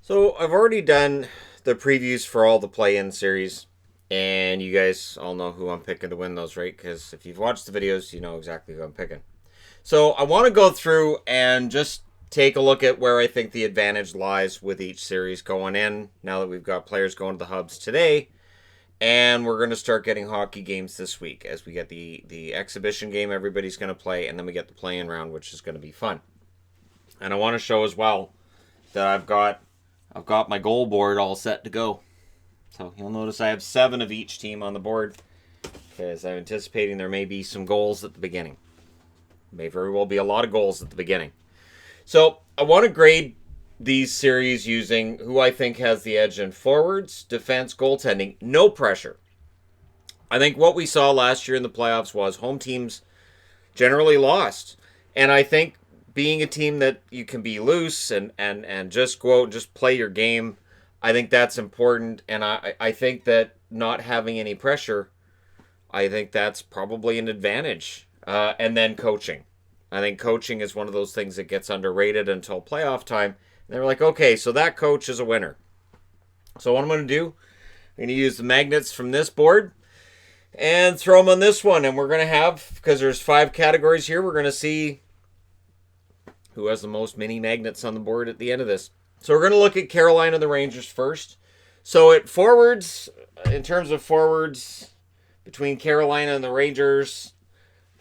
So I've already done the previews for all the play-in series, and you guys all know who I'm picking to win those, right? Because if you've watched the videos, you know exactly who I'm picking. So I want to go through and just take a look at where I think the advantage lies with each series going in. Now that we've got players going to the hubs today, and we're going to start getting hockey games this week as we get the exhibition game everybody's going to play, and then we get the play-in round, which is going to be fun. And I want to show as well that I've got my goal board all set to go. So you'll notice I have 7 of each team on the board because I'm anticipating there may be some goals at the beginning. May very well be a lot of goals at the beginning. So I want to grade these series using who I think has the edge in forwards, defense, goaltending, no pressure. I think what we saw last year in the playoffs was home teams generally lost. And I think being a team that you can be loose and just go out and just play your game, I think that's important. And I think that not having any pressure, I think that's probably an advantage. And then coaching. I think coaching is one of those things that gets underrated until playoff time. And they're like, okay, so that coach is a winner. So what I'm going to do, I'm going to use the magnets from this board and throw them on this one. And we're going to have, because there's 5 categories here, we're going to see who has the most mini magnets on the board at the end of this. So we're going to look at Carolina and the Rangers first. So at forwards, in terms of forwards, between Carolina and the Rangers,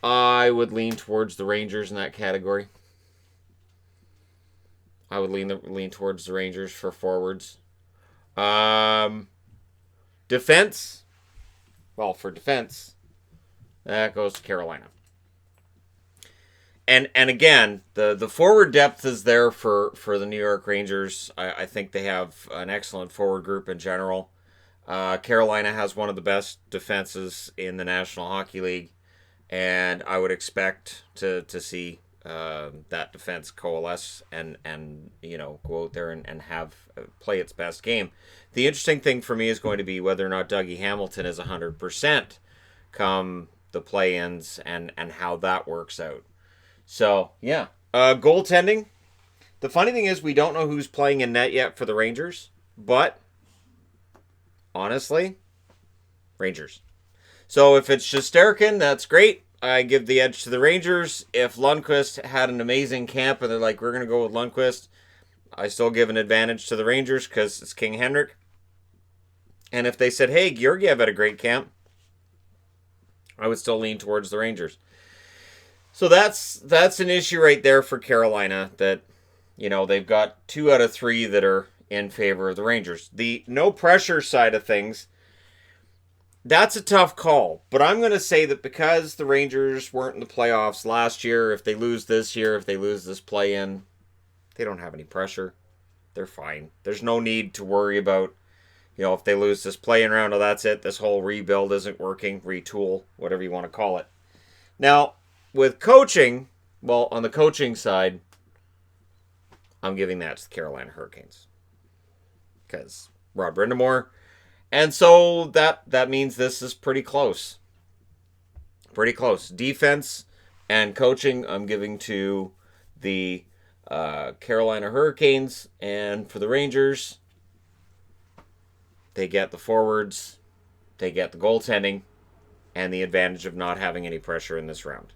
I would lean towards the Rangers in that category. I would lean towards the Rangers for forwards. Defense, well, for defense, that goes to Carolina. And again, the forward depth is there for the New York Rangers. I think they have an excellent forward group in general. Carolina has one of the best defenses in the National Hockey League, and I would expect to see that defense coalesce and go out there and have play its best game. The interesting thing for me is going to be whether or not Dougie Hamilton is 100% come the play-ins and how that works out. So, yeah. Goaltending. The funny thing is we don't know who's playing in net yet for the Rangers, but honestly, Rangers. So if it's Shesterkin, that's great. I give the edge to the Rangers. If Lundqvist had an amazing camp and they're like, we're going to go with Lundqvist, I still give an advantage to the Rangers because it's King Henrik. And if they said, hey, Georgiev had a great camp, I would still lean towards the Rangers. So that's an issue right there for Carolina that, they've got 2 out of 3 that are in favor of the Rangers. The no pressure side of things, that's a tough call. But I'm going to say that because the Rangers weren't in the playoffs last year, if they lose this year, if they lose this play-in, they don't have any pressure. They're fine. There's no need to worry about, if they lose this play-in round, oh, that's it. This whole rebuild isn't working, retool, whatever you want to call it. Now, with coaching, well, on the coaching side, I'm giving that to the Carolina Hurricanes. Because Rod Brindamore. And so that means this is pretty close. Pretty close. Defense and coaching, I'm giving to the Carolina Hurricanes. And for the Rangers, they get the forwards, they get the goaltending, and the advantage of not having any pressure in this round.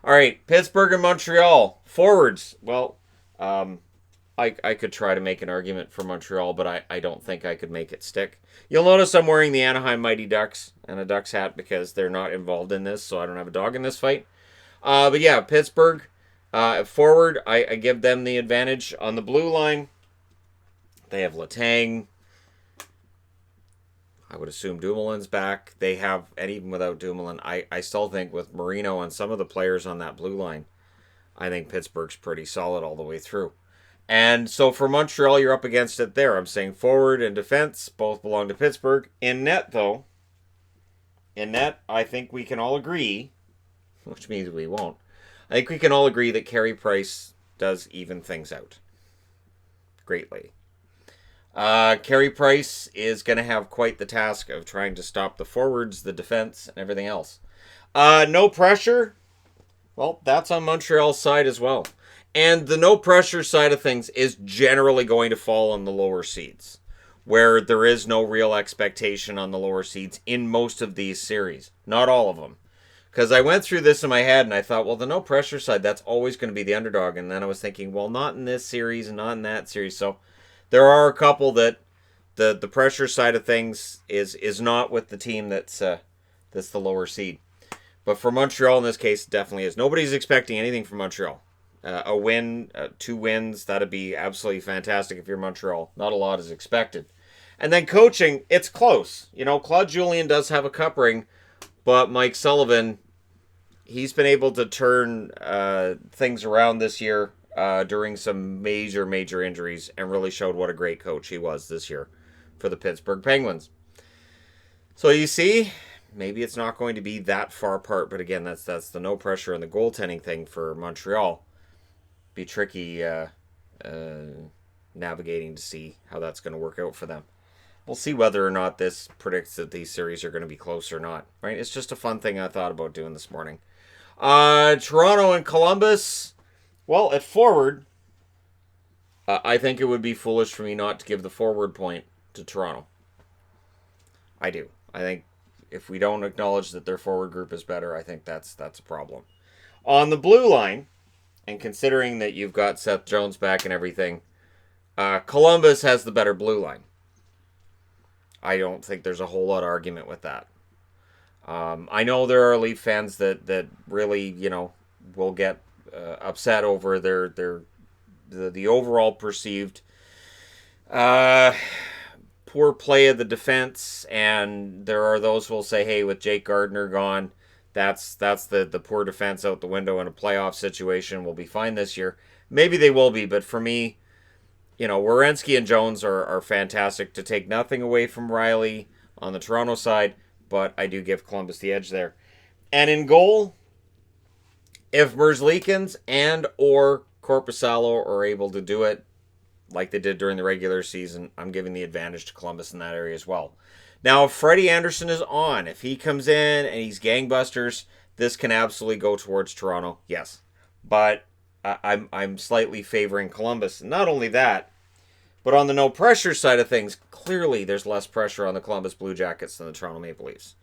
All right, Pittsburgh and Montreal. Forwards. Well, I could try to make an argument for Montreal, but I don't think I could make it stick. You'll notice I'm wearing the Anaheim Mighty Ducks and a Ducks hat because they're not involved in this, so I don't have a dog in this fight. But yeah, Pittsburgh. Forward, I give them the advantage. On the blue line, they have Letang. I would assume Dumoulin's back. They have, and even without Dumoulin, I still think with Marino and some of the players on that blue line, I think Pittsburgh's pretty solid all the way through. And so for Montreal, you're up against it there. I'm saying forward and defense both belong to Pittsburgh. In net, though, I think we can all agree, which means we won't, I think we can all agree that Carey Price does even things out greatly. Carey Price is going to have quite the task of trying to stop the forwards, the defense, and everything else. No pressure. Well, that's on Montreal's side as well. And the no pressure side of things is generally going to fall on the lower seeds, where there is no real expectation on the lower seeds in most of these series. Not all of them. Because I went through this in my head and I thought, well, the no pressure side, that's always going to be the underdog. And then I was thinking, well, not in this series and not in that series. So there are a couple that the pressure side of things is not with the team that's the lower seed. But for Montreal in this case, it definitely is. Nobody's expecting anything from Montreal. A win, 2 wins, that'd be absolutely fantastic if you're Montreal. Not a lot is expected. And then coaching, it's close. You know, Claude Julien does have a cup ring, but Mike Sullivan, he's been able to turn things around this year during some major injuries and really showed what a great coach he was this year for the Pittsburgh Penguins. So you see, maybe it's not going to be that far apart, but again, that's the no pressure and the goaltending thing for Montreal. Be tricky navigating to see how that's going to work out for them. We'll see whether or not this predicts that these series are going to be close or not. Right? It's just a fun thing I thought about doing this morning. Toronto and Columbus. Well, at forward, I think it would be foolish for me not to give the forward point to Toronto. I do. I think if we don't acknowledge that their forward group is better, I think that's a problem. On the blue line, and considering that you've got Seth Jones back and everything, Columbus has the better blue line. I don't think there's a whole lot of argument with that. I know there are Leaf fans that really, you know, will get upset over the overall perceived poor play of the defense, and there are those who will say, hey, with Jake Gardiner gone, that's the poor defense out the window in a playoff situation. We'll be fine this year. Maybe they will be, but for me, you know, Werenski and Jones are fantastic. To take nothing away from Riley on the Toronto side, but I do give Columbus the edge there. And in goal, if Merzlikins and or Korpisalo are able to do it like they did during the regular season, I'm giving the advantage to Columbus in that area as well. Now, if Freddie Anderson is on, if he comes in and he's gangbusters, this can absolutely go towards Toronto, yes. But I'm slightly favoring Columbus. And not only that, but on the no pressure side of things, clearly there's less pressure on the Columbus Blue Jackets than the Toronto Maple Leafs.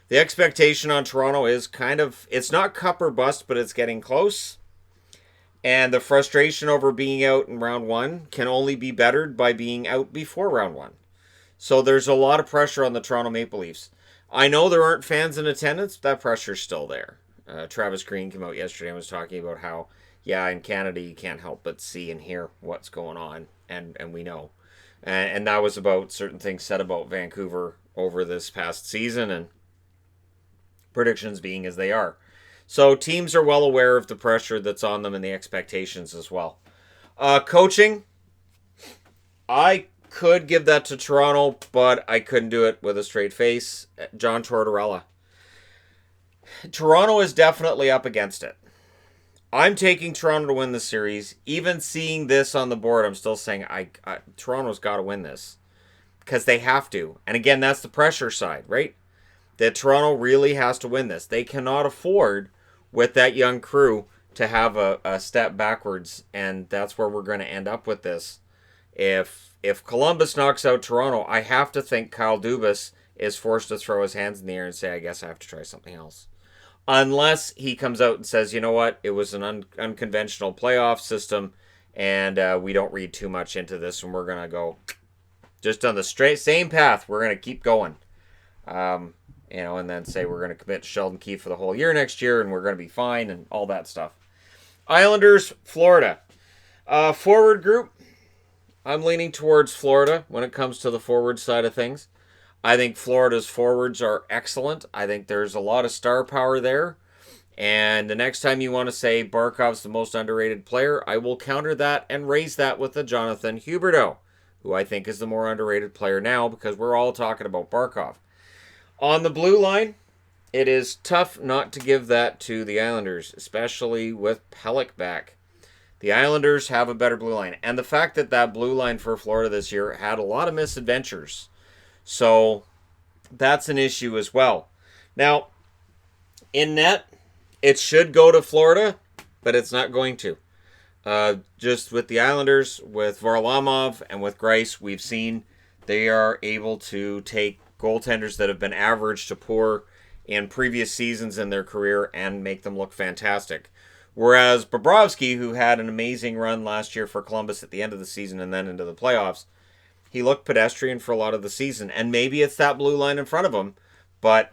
The expectation on Toronto is kind of, it's not cup or bust, but it's getting close. And the frustration over being out in round 1 can only be bettered by being out before round 1. So there's a lot of pressure on the Toronto Maple Leafs. I know there aren't fans in attendance, but that pressure's still there. Travis Green came out yesterday and was talking about how, yeah, in Canada you can't help but see and hear what's going on, and we know. And that was about certain things said about Vancouver over this past season, and predictions being as they are. So teams are well aware of the pressure that's on them and the expectations as well. Coaching, I could give that to Toronto, but I couldn't do it with a straight face. John Tortorella. Toronto is definitely up against it. I'm taking Toronto to win the series. Even seeing this on the board, I'm still saying Toronto's got to win this. Because they have to. And again, that's the pressure side, right? That Toronto really has to win this. They cannot afford, with that young crew, to have a step backwards. And that's where we're going to end up with this. If Columbus knocks out Toronto, I have to think Kyle Dubas is forced to throw his hands in the air and say, I guess I have to try something else. Unless he comes out and says, you know what, it was an unconventional playoff system, and we don't read too much into this, and we're going to go just on the same path. We're going to keep going. And then say we're going to commit to Sheldon Keefe for the whole year next year, and we're going to be fine, and all that stuff. Islanders, Florida. Forward group, I'm leaning towards Florida when it comes to the forward side of things. I think Florida's forwards are excellent. I think there's a lot of star power there. And the next time you want to say Barkov's the most underrated player, I will counter that and raise that with a Jonathan Huberdeau, who I think is the more underrated player now because we're all talking about Barkov. On the blue line, it is tough not to give that to the Islanders, especially with Pelech back. The Islanders have a better blue line. And the fact that blue line for Florida this year had a lot of misadventures. So that's an issue as well. Now, in net, it should go to Florida, but it's not going to. Just with the Islanders, with Varlamov and with Greiss, we've seen they are able to take goaltenders that have been average to poor in previous seasons in their career and make them look fantastic. Whereas Bobrovsky, who had an amazing run last year for Columbus at the end of the season and then into the playoffs, he looked pedestrian for a lot of the season. And maybe it's that blue line in front of him, but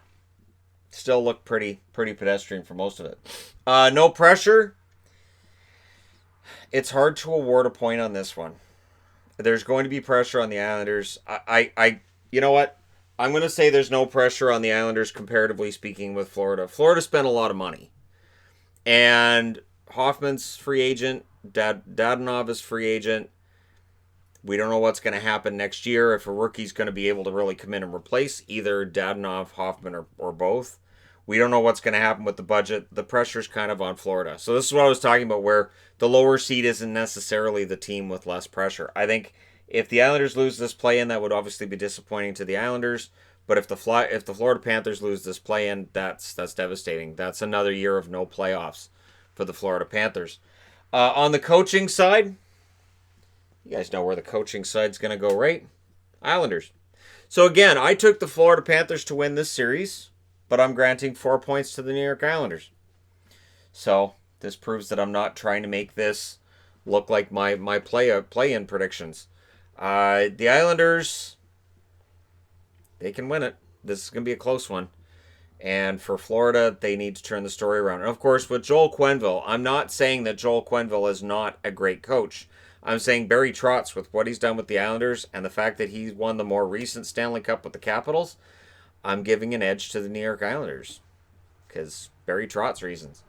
still looked pretty pedestrian for most of it. No pressure. It's hard to award a point on this one. There's going to be pressure on the Islanders. You know what? I'm going to say there's no pressure on the Islanders comparatively speaking with Florida. Florida spent a lot of money. And Hoffman's free agent. Dadonov is free agent. We don't know what's going to happen next year, if a rookie's going to be able to really come in and replace either Dadonov, Hoffman, or both. We don't know what's going to happen with the budget. The pressure's kind of on Florida. So this is what I was talking about, where the lower seed isn't necessarily the team with less pressure. I think if the Islanders lose this play-in, that would obviously be disappointing to the Islanders. But if the Florida Panthers lose this play-in, that's devastating. That's another year of no playoffs for the Florida Panthers. On the coaching side, you guys know where the coaching side's going to go, right? Islanders. So again, I took the Florida Panthers to win this series, but I'm granting 4 points to the New York Islanders. So this proves that I'm not trying to make this look like my play-in predictions. The Islanders, they can win it. This is going to be a close one. And for Florida, they need to turn the story around. And of course, with Joel Quenneville, I'm not saying that Joel Quenneville is not a great coach. I'm saying Barry Trotz, with what he's done with the Islanders and the fact that he's won the more recent Stanley Cup with the Capitals, I'm giving an edge to the New York Islanders because Barry Trotz reasons.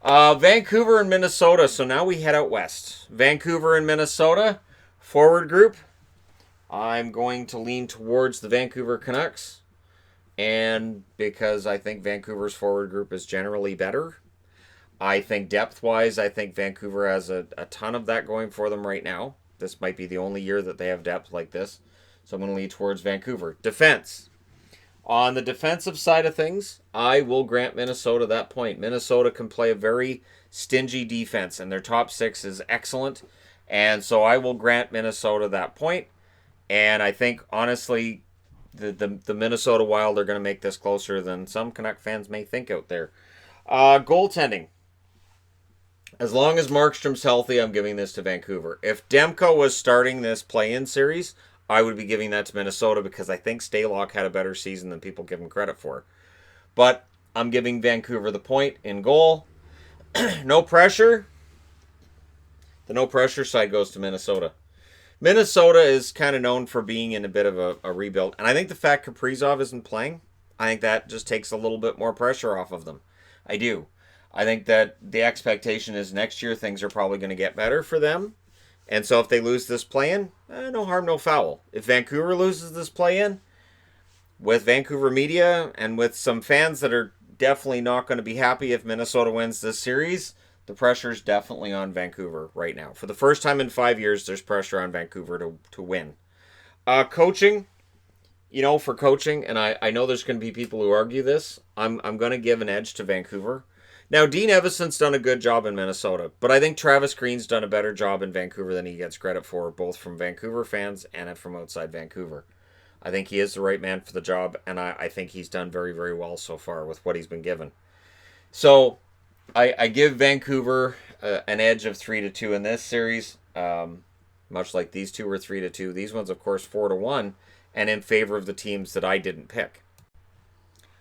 Vancouver and Minnesota. So now we head out west. Vancouver and Minnesota. Forward group. I'm going to lean towards the Vancouver Canucks. And because I think Vancouver's forward group is generally better. I think depth-wise, I think Vancouver has a ton of that going for them right now. This might be the only year that they have depth like this. So I'm going to lean towards Vancouver. Defense. On the defensive side of things, I will grant Minnesota that point. Minnesota can play a very stingy defense, and their top six is excellent. And so I will grant Minnesota that point. And I think, honestly, the Minnesota Wild are going to make this closer than some Canuck fans may think out there. Goaltending. As long as Markstrom's healthy, I'm giving this to Vancouver. If Demko was starting this play-in series, I would be giving that to Minnesota because I think Stalock had a better season than people give him credit for. But I'm giving Vancouver the point in goal. No pressure. The no pressure side goes to Minnesota. Minnesota is kind of known for being in a bit of a rebuild. And I think the fact Kaprizov isn't playing, I think that just takes a little bit more pressure off of them. I do. I think that the expectation is next year things are probably going to get better for them. And so if they lose this play-in, no harm, no foul. If Vancouver loses this play-in, with Vancouver media and with some fans that are definitely not going to be happy if Minnesota wins this series, the pressure is definitely on Vancouver right now. For the first time in 5 years, there's pressure on Vancouver to win. Coaching, for coaching, and I know there's going to be people who argue this, I'm going to give an edge to Vancouver. Now, Dean Evason's done a good job in Minnesota, but I think Travis Green's done a better job in Vancouver than he gets credit for, both from Vancouver fans and from outside Vancouver. I think he is the right man for the job, and I think he's done very, very well so far with what he's been given. So, I give Vancouver an edge of 3-2 in this series, much like these two were 3-2. These ones, of course, 4-1, and in favor of the teams that I didn't pick.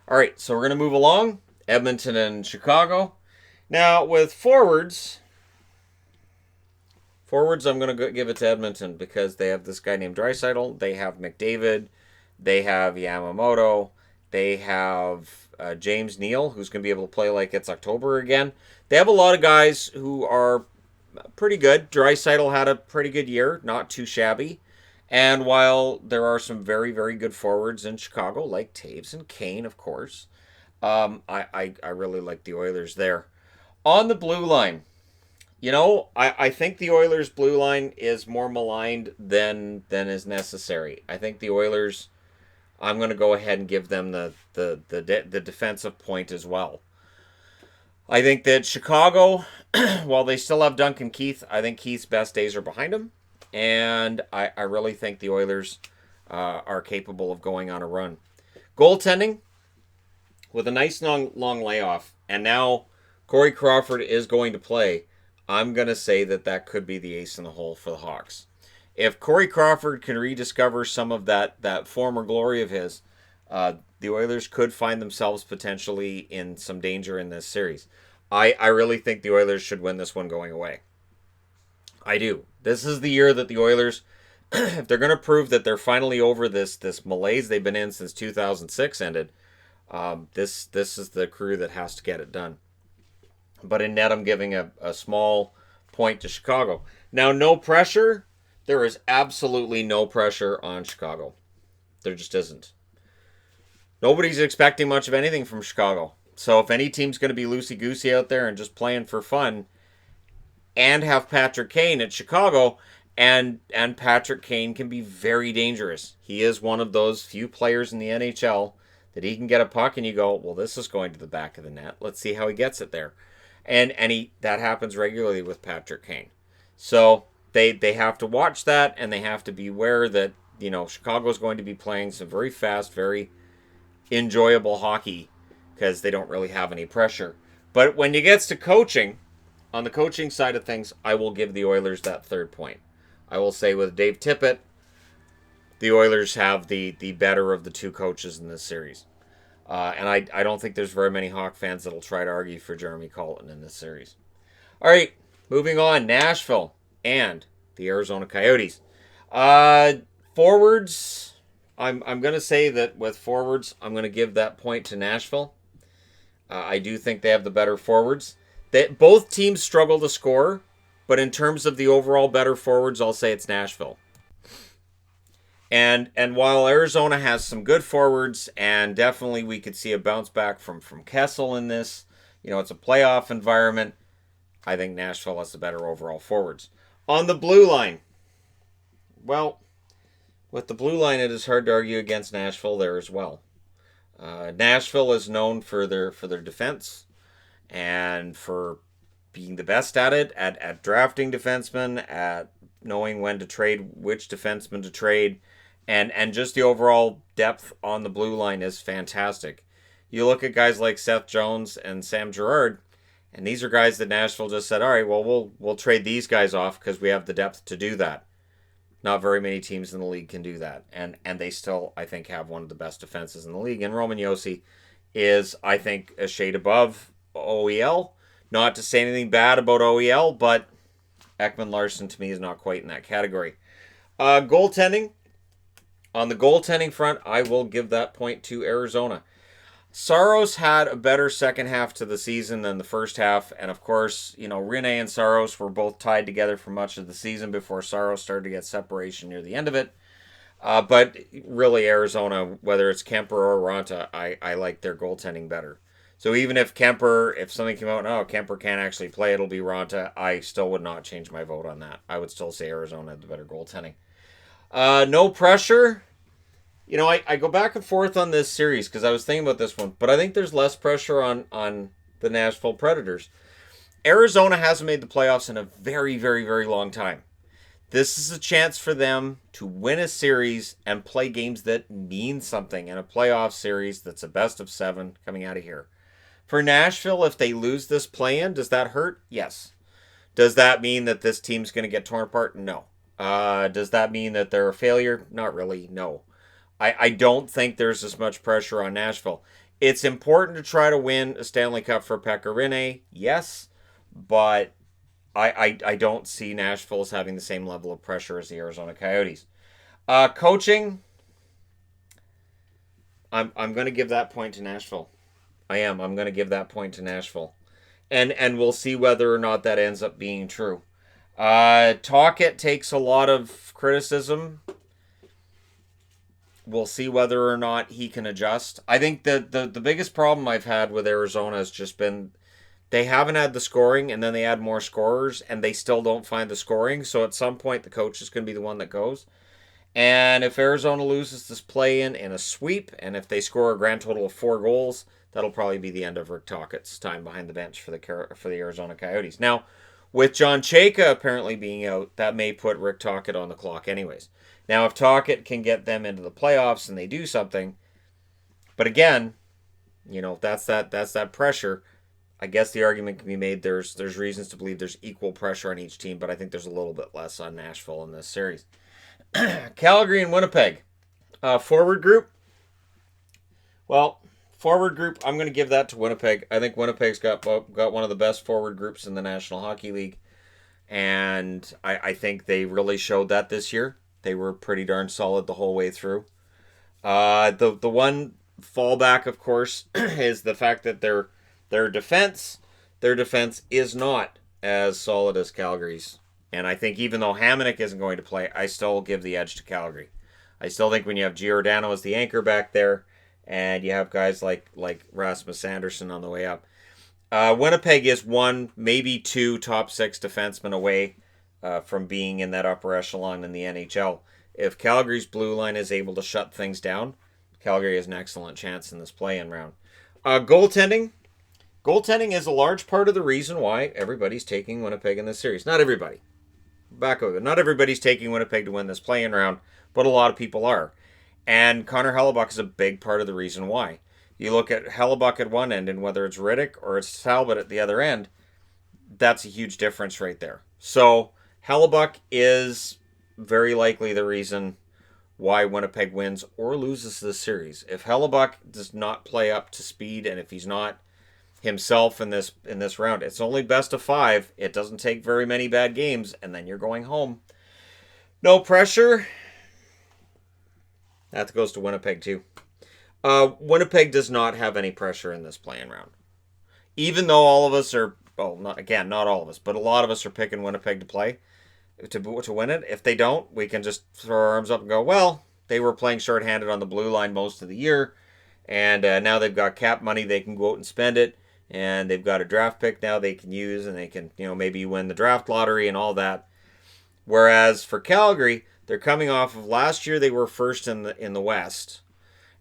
All right, so we're going to move along. Edmonton and Chicago. Now, with forwards, I'm going to give it to Edmonton because they have this guy named Draisaitl. They have McDavid. They have Yamamoto. They have James Neal, who's going to be able to play like it's October again. They have a lot of guys who are pretty good. Draisaitl had a pretty good year, not too shabby. And while there are some very, very good forwards in Chicago, like Taves and Kane, of course, I really like the Oilers there. On the blue line, I think the Oilers' blue line is more maligned than is necessary. I think the Oilers, I'm going to go ahead and give them the defensive point as well. I think that Chicago, while they still have Duncan Keith, I think Keith's best days are behind him. And I really think the Oilers are capable of going on a run. Goaltending, with a nice long layoff, and now Corey Crawford is going to play, I'm going to say that that could be the ace in the hole for the Hawks. If Corey Crawford can rediscover some of that former glory of his, the Oilers could find themselves potentially in some danger in this series. I really think the Oilers should win this one going away. I do. This is the year that the Oilers, if they're going to prove that they're finally over this malaise they've been in since 2006 ended, this is the crew that has to get it done. But in net, I'm giving a small point to Chicago. Now, no pressure. There is absolutely no pressure on Chicago. There just isn't. Nobody's expecting much of anything from Chicago. So if any team's going to be loosey-goosey out there and just playing for fun and have Patrick Kane at Chicago, and Patrick Kane can be very dangerous. He is one of those few players in the NHL that he can get a puck and you go, well, this is going to the back of the net. Let's see how he gets it there. And that happens regularly with Patrick Kane. So they have to watch that, and they have to be aware that, Chicago's going to be playing some very fast, very enjoyable hockey because they don't really have any pressure. But when it gets to coaching, on the coaching side of things, I will give the Oilers that third point. I will say with Dave Tippett, the Oilers have the better of the two coaches in this series. And I don't think there's very many Hawk fans that'll try to argue for Jeremy Colleton in this series. All right, moving on. Nashville and the Arizona Coyotes. Forwards, I'm going to say that with forwards, I'm going to give that point to Nashville. I do think they have the better forwards. Both teams struggle to score, but in terms of the overall better forwards, I'll say it's Nashville. And while Arizona has some good forwards, and definitely we could see a bounce back from Kessel in this, it's a playoff environment, I think Nashville has the better overall forwards. On the blue line, well, with the blue line, it is hard to argue against Nashville there as well. Nashville is known for their defense and for being the best at it, at drafting defensemen, at knowing when to trade, which defenseman to trade, and just the overall depth on the blue line is fantastic. You look at guys like Seth Jones and Sam Girard, and these are guys that Nashville just said, all right, well, we'll trade these guys off because we have the depth to do that. Not very many teams in the league can do that. And they still, I think, have one of the best defenses in the league. And Roman Josi is, I think, a shade above OEL. Not to say anything bad about OEL, but Ekman Larson to me is not quite in that category. Goaltending. On the goaltending front, I will give that point to Arizona. Saros had a better second half to the season than the first half. And of course, Rinne and Saros were both tied together for much of the season before Saros started to get separation near the end of it. But really, Arizona, whether it's Kemper or Ranta, I like their goaltending better. So even if something came out, Kemper can't actually play, it'll be Ranta, I still would not change my vote on that. I would still say Arizona had the better goaltending. No pressure. I go back and forth on this series because I was thinking about this one, but I think there's less pressure on the Nashville Predators. Arizona hasn't made the playoffs in a very, very, very long time. This is a chance for them to win a series and play games that mean something in a playoff series that's a best of 7 coming out of here. For Nashville, if they lose this play-in, does that hurt? Yes. Does that mean that this team's going to get torn apart? No. Does that mean that they're a failure? Not really, no. I don't think there's as much pressure on Nashville. It's important to try to win a Stanley Cup for Pekka Rinne, yes, but I don't see Nashville as having the same level of pressure as the Arizona Coyotes. Coaching, I'm going to give that point to Nashville. I am. I'm going to give that point to Nashville. And we'll see whether or not that ends up being true. Tocchet takes a lot of criticism. We'll see whether or not he can adjust. I think that the biggest problem I've had with Arizona has just been they haven't had the scoring, and then they add more scorers, and they still don't find the scoring. So at some point, the coach is going to be the one that goes. And if Arizona loses this play-in a sweep, and if they score a grand total of 4 goals, that'll probably be the end of Rick Tocchet's time behind the bench for the Arizona Coyotes. Now, with John Chayka apparently being out, that may put Rick Tocchet on the clock anyways. Now, if Tocchet can get them into the playoffs and they do something, but again, that's that pressure. I guess the argument can be made there's reasons to believe there's equal pressure on each team, but I think there's a little bit less on Nashville in this series. Calgary and Winnipeg. Forward group. Well, forward group, I'm going to give that to Winnipeg. I think Winnipeg's got one of the best forward groups in the National Hockey League. And I think they really showed that this year. They were pretty darn solid the whole way through. The one fallback, of course, is the fact that their defense is not as solid as Calgary's. And I think even though Hamonic isn't going to play, I still give the edge to Calgary. I still think when you have Giordano as the anchor back there, and you have guys like Rasmus Andersson on the way up, Winnipeg is one, maybe two top six defensemen away from being in that upper echelon in the NHL. If Calgary's blue line is able to shut things down, Calgary has an excellent chance in this play-in round. Goaltending. Goaltending is a large part of the reason why everybody's taking Winnipeg in this series. Not everybody. Back over. Not everybody's taking Winnipeg to win this play-in round, but a lot of people are. And Connor Hellebuyck is a big part of the reason why. You look at Hellebuyck at one end, and whether it's Riddick or it's Talbot at the other end, that's a huge difference right there. So Hellebuyck is very likely the reason why Winnipeg wins or loses this series. If Hellebuyck does not play up to speed, and if he's not himself in this round, it's only best of 5. It doesn't take very many bad games, and then you're going home. No pressure. That goes to Winnipeg too. Winnipeg does not have any pressure in this play-in round. Even though all of us are, not all of us, but a lot of us are picking Winnipeg to play, to win it. If they don't, we can just throw our arms up and go, well, they were playing shorthanded on the blue line most of the year, and now they've got cap money, they can go out and spend it, and they've got a draft pick now they can use, and they can, maybe win the draft lottery and all that. Whereas for Calgary, they're coming off of last year they were first in the West.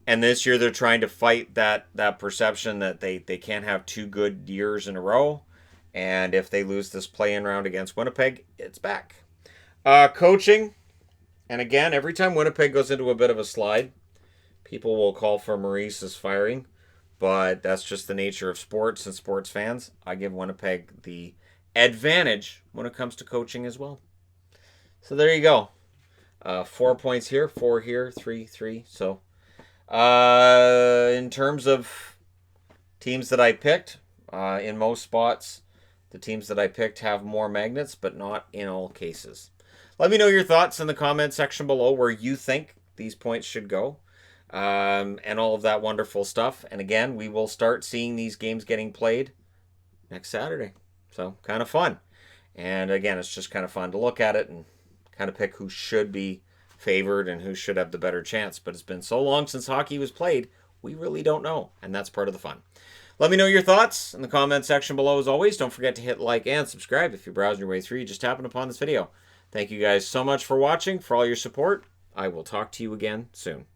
And this year they're trying to fight that perception that they can't have 2 good years in a row. And if they lose this play-in round against Winnipeg, it's back. Coaching. And again, every time Winnipeg goes into a bit of a slide, people will call for Maurice's firing. But that's just the nature of sports and sports fans. I give Winnipeg the advantage when it comes to coaching as well. So there you go. 4 points here, 4 here, 3. So in terms of teams that I picked, in most spots, the teams that I picked have more magnets, but not in all cases. Let me know your thoughts in the comment section below where you think these points should go, and all of that wonderful stuff. And again, we will start seeing these games getting played next Saturday. So kind of fun. And again, it's just kind of fun to look at it and kind of pick who should be favored and who should have the better chance. But it's been so long since hockey was played, we really don't know. And that's part of the fun. Let me know your thoughts in the comment section below. As always, don't forget to hit like and subscribe if you're browsing your way through. You just happened upon this video. Thank you guys so much for watching, for all your support. I will talk to you again soon.